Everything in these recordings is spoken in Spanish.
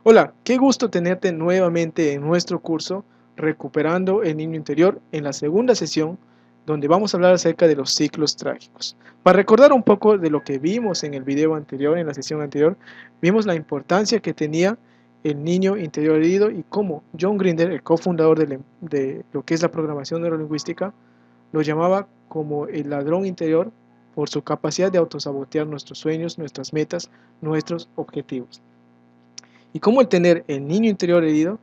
Hola, qué gusto tenerte nuevamente en nuestro curso Recuperando el Niño Interior en la segunda sesión donde vamos a hablar acerca de los ciclos trágicos. Para recordar un poco de lo que vimos en el video anterior, en la sesión anterior, vimos la importancia que tenía el niño interior herido y cómo John Grinder, el cofundador de lo que es la programación neurolingüística, lo llamaba como el ladrón interior por su capacidad de autosabotear nuestros sueños, nuestras metas, nuestros objetivos. Y cómo el tener el niño interior herido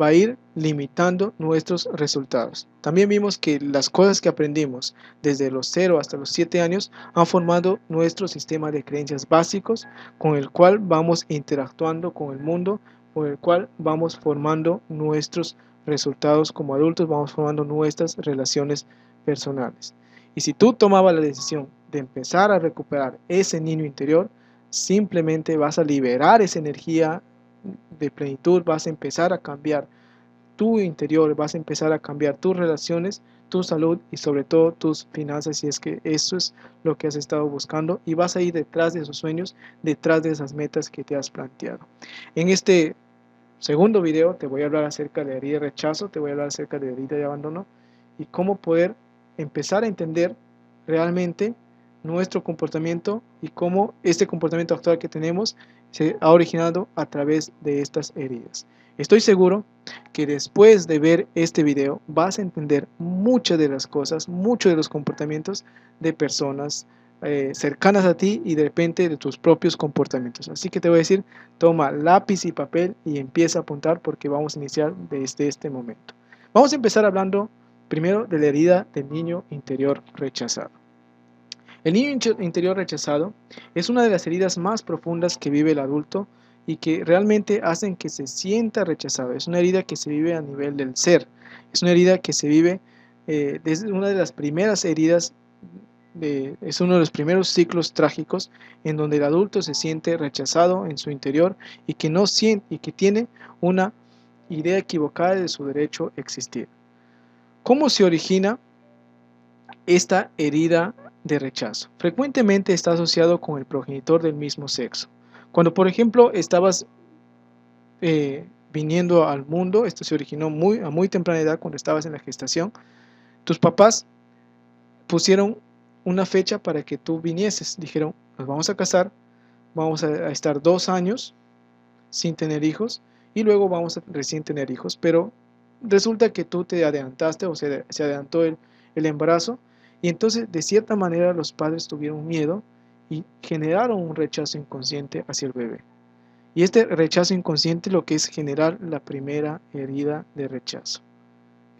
va a ir limitando nuestros resultados. También vimos que las cosas que aprendimos desde los 0 hasta los 7 años han formado nuestro sistema de creencias básicos con el cual vamos interactuando con el mundo, con el cual vamos formando nuestros resultados como adultos, vamos formando nuestras relaciones personales. Y si tú tomabas la decisión de empezar a recuperar ese niño interior, simplemente vas a liberar esa energía de plenitud, vas a empezar a cambiar tu interior, vas a empezar a cambiar tus relaciones, tu salud y sobre todo tus finanzas, si es que eso es lo que has estado buscando, y vas a ir detrás de esos sueños, detrás de esas metas que te has planteado. En este segundo video te voy a hablar acerca de herida de rechazo, te voy a hablar acerca de herida de abandono y cómo poder empezar a entender realmente nuestro comportamiento y cómo este comportamiento actual que tenemos se ha originado a través de estas heridas. Estoy seguro que después de ver este video vas a entender muchas de las cosas, muchos de los comportamientos de personas cercanas a ti y de repente de tus propios comportamientos. Así que te voy a decir, toma lápiz y papel y empieza a apuntar porque vamos a iniciar desde este momento. Vamos a empezar hablando primero de la herida del niño interior rechazado. El niño interior rechazado es una de las heridas más profundas que vive el adulto y que realmente hacen que se sienta rechazado. Es una herida que se vive a nivel del ser. Es una herida que se vive desde una de las primeras heridas, es uno de los primeros ciclos trágicos en donde el adulto se siente rechazado en su interior y que no siente y que tiene una idea equivocada de su derecho a existir. ¿Cómo se origina esta herida de rechazo? Frecuentemente está asociado con el progenitor del mismo sexo. Cuando, por ejemplo, estabas viniendo al mundo, esto se originó a muy temprana edad, cuando estabas en la gestación, tus papás pusieron una fecha para que tú vinieses. Dijeron, nos vamos a casar, vamos a estar 2 años sin tener hijos y luego vamos a recién tener hijos, pero resulta que tú te adelantaste o se adelantó el embarazo y entonces de cierta manera los padres tuvieron miedo y generaron un rechazo inconsciente hacia el bebé. Y este rechazo inconsciente lo que es generar la primera herida de rechazo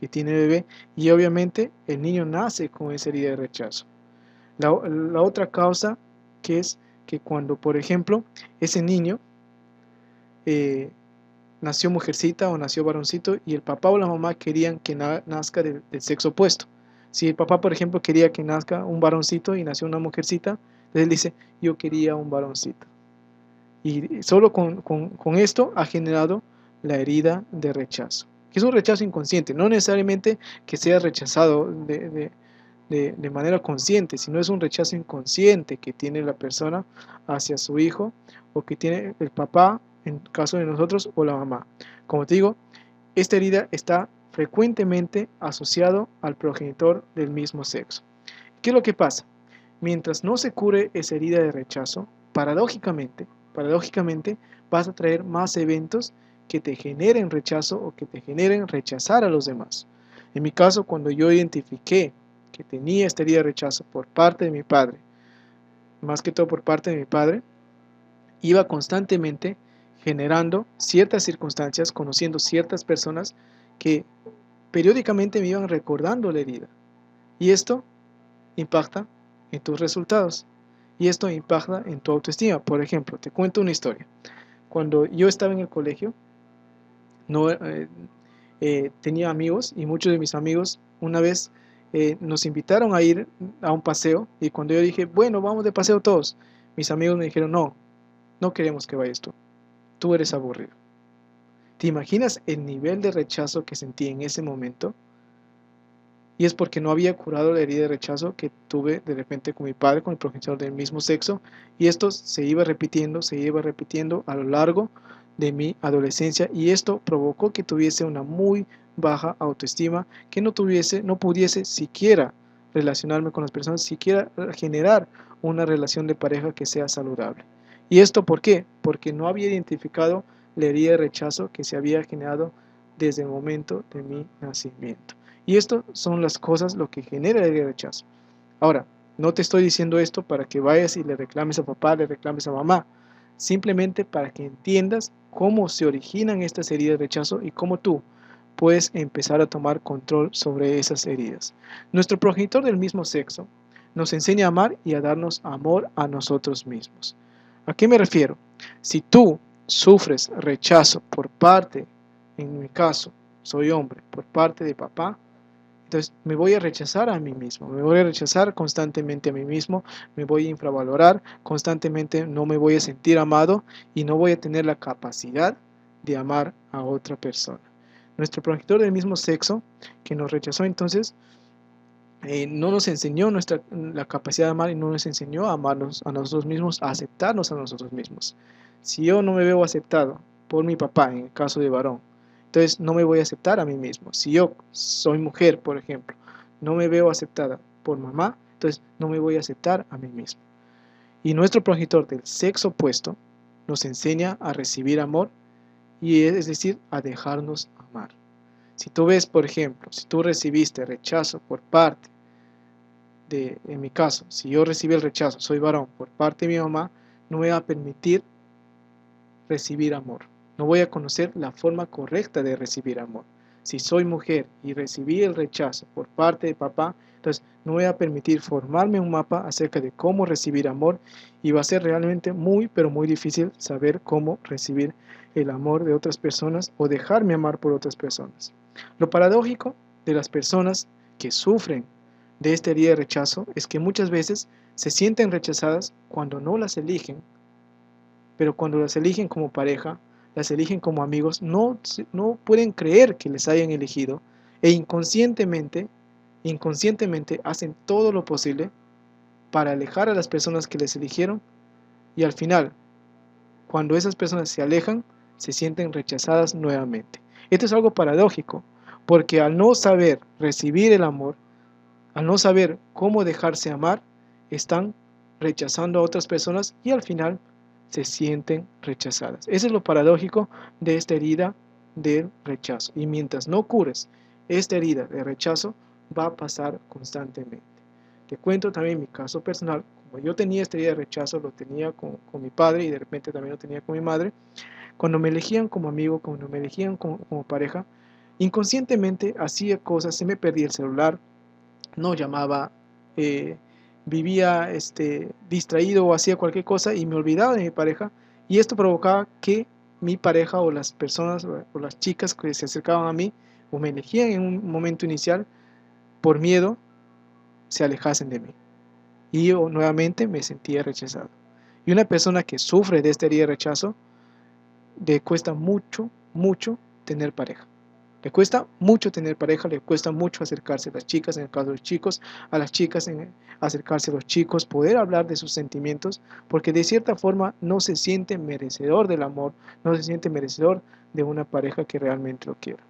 que tiene el bebé, y obviamente el niño nace con esa herida de rechazo. La otra causa que es que cuando, por ejemplo, ese niño eh, nació mujercita o nació varoncito y el papá o la mamá querían que nazca del sexo opuesto. Si el papá, por ejemplo, quería que nazca un varoncito y nació una mujercita, entonces él dice, yo quería un varoncito. Y solo con esto ha generado la herida de rechazo, que es un rechazo inconsciente, no necesariamente que sea rechazado de manera consciente, sino es un rechazo inconsciente que tiene la persona hacia su hijo o que tiene el papá, en caso de nosotros, o la mamá. Como te digo, esta herida está frecuentemente asociado al progenitor del mismo sexo. ¿Qué es lo que pasa? Mientras no se cure esa herida de rechazo, paradójicamente vas a traer más eventos que te generen rechazo o que te generen rechazar a los demás. En mi caso, cuando yo identifiqué que tenía esta herida de rechazo por parte de mi padre, más que todo por parte de mi padre, iba constantemente generando ciertas circunstancias, conociendo ciertas personas que periódicamente me iban recordando la herida. Y esto impacta en tus resultados. Y esto impacta en tu autoestima. Por ejemplo, te cuento una historia. Cuando yo estaba en el colegio, no, tenía amigos y muchos de mis amigos una vez nos invitaron a ir a un paseo y cuando yo dije, bueno, vamos de paseo todos, mis amigos me dijeron, no, no queremos que vayas tú eres aburrido. ¿Te imaginas el nivel de rechazo que sentí en ese momento? Y es porque no había curado la herida de rechazo que tuve de repente con mi padre, con el progenitor del mismo sexo, y esto se iba repitiendo a lo largo de mi adolescencia, y esto provocó que tuviese una muy baja autoestima, que no pudiese siquiera relacionarme con las personas, siquiera generar una relación de pareja que sea saludable. ¿Y esto por qué? Porque no había identificado la herida de rechazo que se había generado desde el momento de mi nacimiento. Y esto son las cosas lo que genera la herida de rechazo. Ahora, no te estoy diciendo esto para que vayas y le reclames a papá, le reclames a mamá, simplemente para que entiendas cómo se originan estas heridas de rechazo y cómo tú puedes empezar a tomar control sobre esas heridas. Nuestro progenitor del mismo sexo nos enseña a amar y a darnos amor a nosotros mismos. ¿A qué me refiero? Si tú sufres rechazo por parte, en mi caso, soy hombre, por parte de papá, entonces me voy a rechazar a mí mismo, me voy a rechazar constantemente a mí mismo, me voy a infravalorar constantemente, no me voy a sentir amado y no voy a tener la capacidad de amar a otra persona. Nuestro progenitor del mismo sexo que nos rechazó entonces no nos enseñó la capacidad de amar y no nos enseñó a amarnos a nosotros mismos, a aceptarnos a nosotros mismos. Si yo no me veo aceptado por mi papá, en el caso de varón, entonces no me voy a aceptar a mí mismo. Si yo soy mujer, por ejemplo, no me veo aceptada por mamá, entonces no me voy a aceptar a mí mismo. Y nuestro progenitor del sexo opuesto nos enseña a recibir amor, y es decir, a dejarnos amar. Si tú ves, por ejemplo, si tú recibiste rechazo por parte en mi caso, si yo recibí el rechazo, soy varón, por parte de mi mamá, no me va a permitir recibir amor. No voy a conocer la forma correcta de recibir amor. Si soy mujer y recibí el rechazo por parte de papá, entonces no voy a permitir formarme un mapa acerca de cómo recibir amor, y va a ser realmente muy, pero muy difícil saber cómo recibir el amor de otras personas o dejarme amar por otras personas. Lo paradójico de las personas que sufren de esta herida de rechazo es que muchas veces se sienten rechazadas cuando no las eligen, pero cuando las eligen como pareja, las eligen como amigos, no pueden creer que les hayan elegido, e inconscientemente hacen todo lo posible para alejar a las personas que les eligieron, y al final, cuando esas personas se alejan, se sienten rechazadas nuevamente. Esto es algo paradójico, porque al no saber recibir el amor, al no saber cómo dejarse amar, están rechazando a otras personas y al final se sienten rechazadas. Eso es lo paradójico de esta herida del rechazo. Y mientras no cures esta herida de rechazo, va a pasar constantemente. Te cuento también mi caso personal. Como yo tenía esta herida de rechazo, lo tenía con mi padre y de repente también lo tenía con mi madre. Cuando me elegían como amigo, cuando me elegían como pareja, inconscientemente hacía cosas, se me perdía el celular, no llamaba, eh, vivía distraído o hacía cualquier cosa y me olvidaba de mi pareja, y esto provocaba que mi pareja o las personas o las chicas que se acercaban a mí o me elegían en un momento inicial, por miedo se alejasen de mí y yo nuevamente me sentía rechazado. Y una persona que sufre de esta herida de rechazo le cuesta mucho tener pareja. Le cuesta mucho tener pareja, le cuesta mucho acercarse a las chicas, en el caso de los chicos, a las chicas acercarse a los chicos, poder hablar de sus sentimientos, porque de cierta forma no se siente merecedor del amor, no se siente merecedor de una pareja que realmente lo quiera.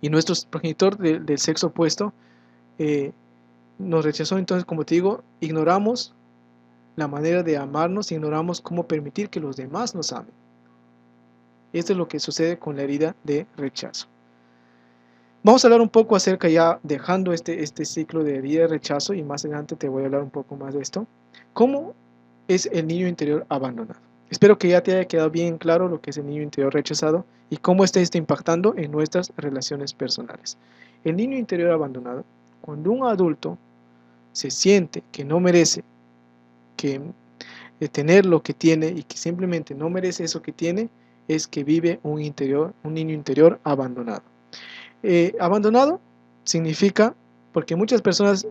Y nuestro progenitor del sexo opuesto nos rechazó, entonces, como te digo, ignoramos la manera de amarnos, ignoramos cómo permitir que los demás nos amen. Esto es lo que sucede con la herida de rechazo. Vamos a hablar un poco acerca, ya dejando este ciclo de herida de rechazo, y más adelante te voy a hablar un poco más de esto. ¿Cómo es el niño interior abandonado? Espero que ya te haya quedado bien claro lo que es el niño interior rechazado y cómo está impactando en nuestras relaciones personales. El niño interior abandonado, cuando un adulto se siente que no merece tener lo que tiene y que simplemente no merece eso que tiene, es que vive un niño interior abandonado. Abandonado significa, porque muchas personas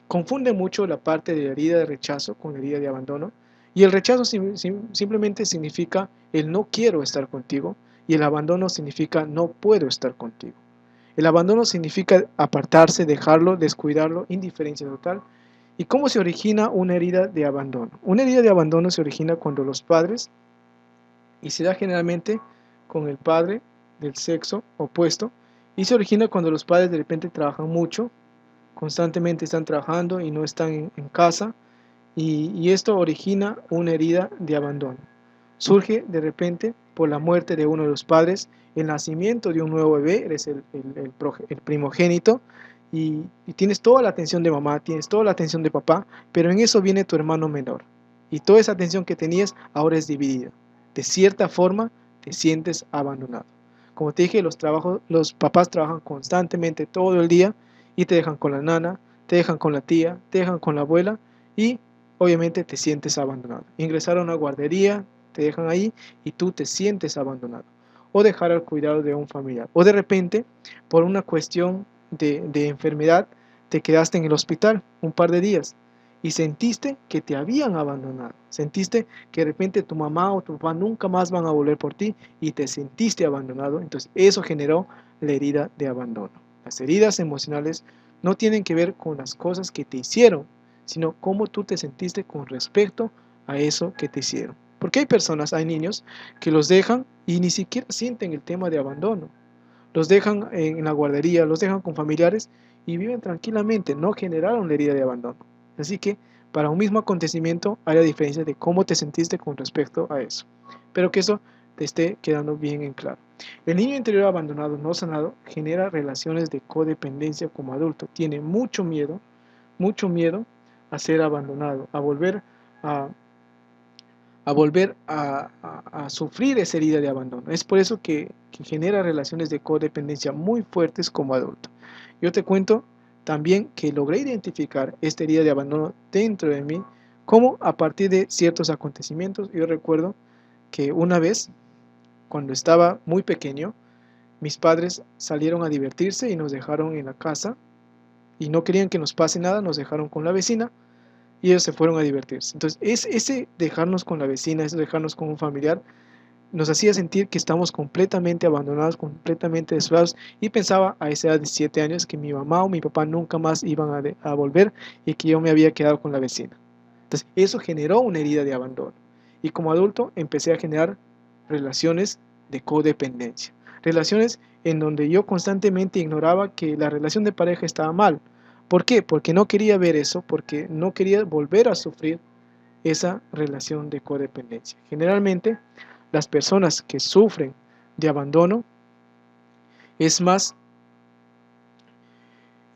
confunden mucho la parte de la herida de rechazo con la herida de abandono, y el rechazo simplemente significa el no quiero estar contigo, y el abandono significa no puedo estar contigo. El abandono significa apartarse, dejarlo, descuidarlo, indiferencia total, ¿Y cómo se origina una herida de abandono? Una herida de abandono se origina cuando los padres, y se da generalmente con el padre del sexo opuesto, y se origina cuando los padres de repente trabajan mucho, constantemente están trabajando y no están en casa, y esto origina una herida de abandono. Surge de repente por la muerte de uno de los padres, el nacimiento de un nuevo bebé, eres el primogénito, y tienes toda la atención de mamá, tienes toda la atención de papá, pero en eso viene tu hermano menor. Y toda esa atención que tenías ahora es dividida. De cierta forma te sientes abandonado. Como te dije, los papás trabajan constantemente todo el día y te dejan con la nana, te dejan con la tía, te dejan con la abuela y obviamente te sientes abandonado. Ingresar a una guardería, te dejan ahí y tú te sientes abandonado. O dejar al cuidado de un familiar. O de repente, por una cuestión de enfermedad, te quedaste en el hospital un par de días y sentiste que te habían abandonado. Sentiste que de repente tu mamá o tu papá nunca más van a volver por ti y te sentiste abandonado. Entonces eso generó la herida de abandono. Las heridas emocionales no tienen que ver con las cosas que te hicieron, sino cómo tú te sentiste con respecto a eso que te hicieron. Porque hay personas, hay niños que los dejan y ni siquiera sienten el tema de abandono. Los dejan en la guardería, los dejan con familiares y viven tranquilamente, no generaron la herida de abandono. Así que para un mismo acontecimiento hay la diferencia de cómo te sentiste con respecto a eso. Pero que eso te esté quedando bien en claro. El niño interior abandonado no sanado genera relaciones de codependencia como adulto. Tiene mucho miedo a ser abandonado, a, a sufrir esa herida de abandono. Es por eso que genera relaciones de codependencia muy fuertes como adulto. Yo te cuento también que logré identificar esta herida de abandono dentro de mí, como a partir de ciertos acontecimientos. Yo recuerdo que una vez, cuando estaba muy pequeño, mis padres salieron a divertirse y nos dejaron en la casa y no querían que nos pase nada, nos dejaron con la vecina y ellos se fueron a divertirse. Entonces, ese dejarnos con la vecina, ese dejarnos con un familiar, nos hacía sentir que estamos completamente abandonados, completamente desolados, y pensaba a esa edad de 7 años que mi mamá o mi papá nunca más iban a volver y que yo me había quedado con la vecina. Entonces, eso generó una herida de abandono. Y como adulto empecé a generar relaciones de codependencia. Relaciones en donde yo constantemente ignoraba que la relación de pareja estaba mal. ¿Por qué? Porque no quería ver eso, porque no quería volver a sufrir esa relación de codependencia. Generalmente, las personas que sufren de abandono, es más,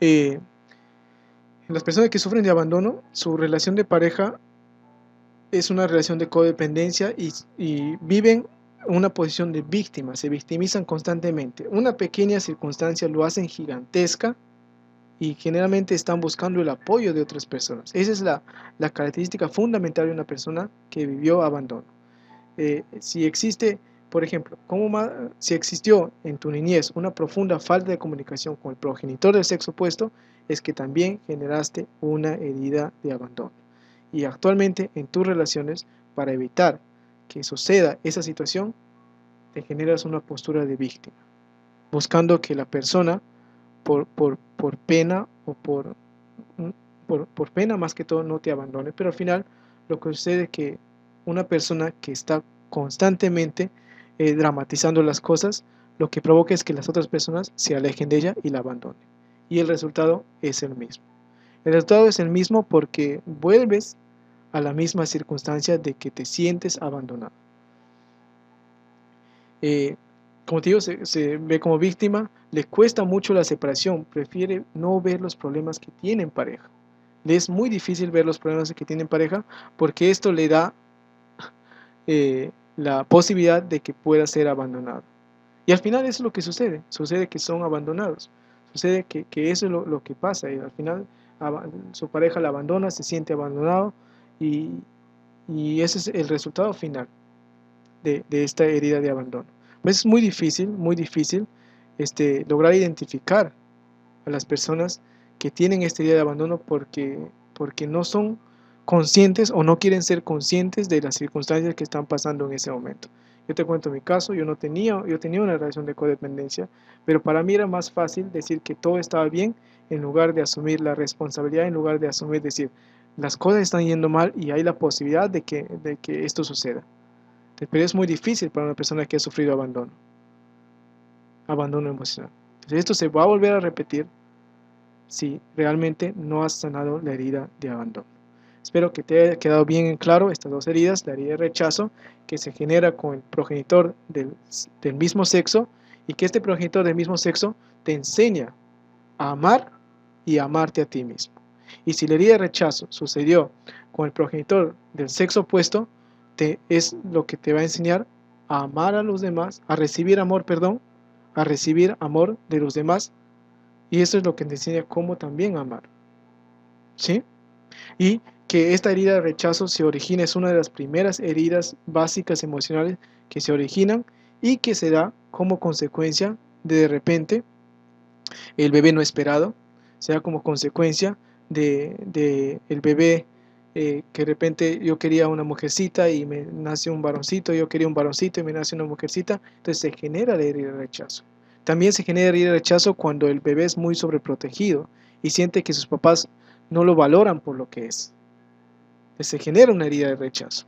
las personas que sufren de abandono, su relación de pareja es una relación de codependencia y viven una posición de víctima, se victimizan constantemente. Una pequeña circunstancia lo hacen gigantesca y generalmente están buscando el apoyo de otras personas. Esa es la característica fundamental de una persona que vivió abandono. Si existe, por ejemplo, si existió en tu niñez una profunda falta de comunicación con el progenitor del sexo opuesto, es que también generaste una herida de abandono. Y actualmente en tus relaciones, para evitar que suceda esa situación, te generas una postura de víctima, buscando que la persona, por pena o por pena más que todo, no te abandone. Pero al final lo que sucede es que una persona que está constantemente dramatizando las cosas, lo que provoca es que las otras personas se alejen de ella y la abandonen. Y el resultado es el mismo. El resultado es el mismo porque vuelves a la misma circunstancia de que te sientes abandonado. Como te digo, se ve como víctima, le cuesta mucho la separación, prefiere no ver los problemas que tiene en pareja. Le es muy difícil ver los problemas que tiene en pareja porque esto le da la posibilidad de que pueda ser abandonado. Y al final eso es lo que sucede que son abandonados, sucede que eso es lo que pasa y al final su pareja la abandona, se siente abandonado y ese es el resultado final de esta herida de abandono. Pues es muy difícil lograr identificar a las personas que tienen esta herida de abandono porque no son conscientes o no quieren ser conscientes de las circunstancias que están pasando en ese momento. Yo te cuento mi caso, yo tenía una relación de codependencia, pero para mí era más fácil decir que todo estaba bien en lugar de asumir la responsabilidad, en lugar de asumir, decir, las cosas están yendo mal y hay la posibilidad de que esto suceda. Pero es muy difícil para una persona que ha sufrido abandono emocional. Entonces, esto se va a volver a repetir si realmente no has sanado la herida de abandono. Espero que te haya quedado bien en claro estas dos heridas, la herida de rechazo que se genera con el progenitor del mismo sexo y que este progenitor del mismo sexo te enseña a amar y a amarte a ti mismo. Y si la herida de rechazo sucedió con el progenitor del sexo opuesto, es lo que te va a enseñar a amar a los demás, a recibir amor, perdón, a recibir amor de los demás, y eso es lo que te enseña cómo también amar, ¿sí? Y que esta herida de rechazo se origina, es una de las primeras heridas básicas emocionales que se originan y que se da como consecuencia de repente el bebé no esperado, se da como consecuencia de el bebé que de repente yo quería una mujercita y me nace un varoncito, yo quería un varoncito y me nace una mujercita, entonces se genera la herida de rechazo. También se genera herida de rechazo cuando el bebé es muy sobreprotegido y siente que sus papás no lo valoran por lo que es. Se genera una herida de rechazo.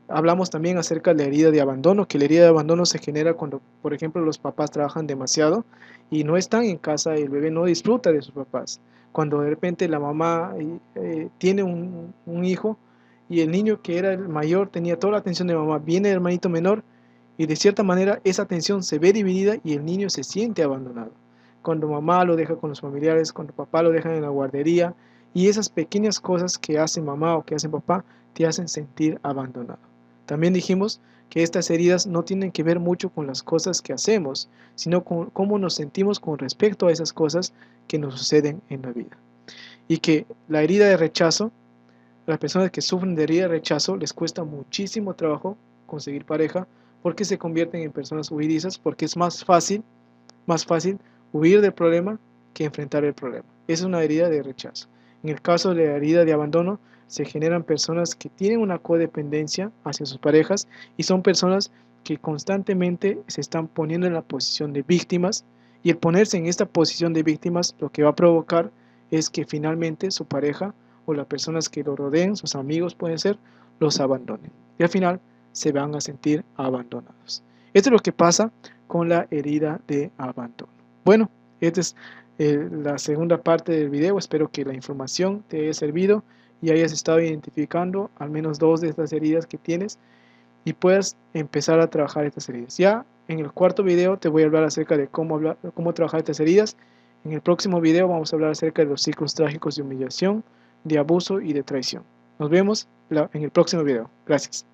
Hablamos también acerca de la herida de abandono, que la herida de abandono se genera cuando, por ejemplo, los papás trabajan demasiado y no están en casa, el bebé no disfruta de sus papás. Cuando de repente la mamá tiene un hijo y el niño que era el mayor tenía toda la atención de mamá, viene el hermanito menor y de cierta manera esa atención se ve dividida y el niño se siente abandonado. Cuando mamá lo deja con los familiares, cuando papá lo deja en la guardería y esas pequeñas cosas que hace mamá o que hace papá te hacen sentir abandonado. También dijimos que estas heridas no tienen que ver mucho con las cosas que hacemos, sino con cómo nos sentimos con respecto a esas cosas que nos suceden en la vida. Y que la herida de rechazo, las personas que sufren de herida de rechazo les cuesta muchísimo trabajo conseguir pareja porque se convierten en personas huidizas, porque es más fácil huir del problema que enfrentar el problema. Es una herida de rechazo. En el caso de la herida de abandono, se generan personas que tienen una codependencia hacia sus parejas y son personas que constantemente se están poniendo en la posición de víctimas, y el ponerse en esta posición de víctimas lo que va a provocar es que finalmente su pareja o las personas que lo rodeen, sus amigos pueden ser, los abandonen y al final se van a sentir abandonados. Esto es lo que pasa con la herida de abandono. Bueno, esta es la segunda parte del video. Espero que la información te haya servido y hayas estado identificando al menos dos de estas heridas que tienes y puedas empezar a trabajar estas heridas. Ya en el cuarto video te voy a hablar acerca de cómo trabajar estas heridas. En el próximo video vamos a hablar acerca de los ciclos trágicos de humillación, de abuso y de traición. Nos vemos en el próximo video. Gracias.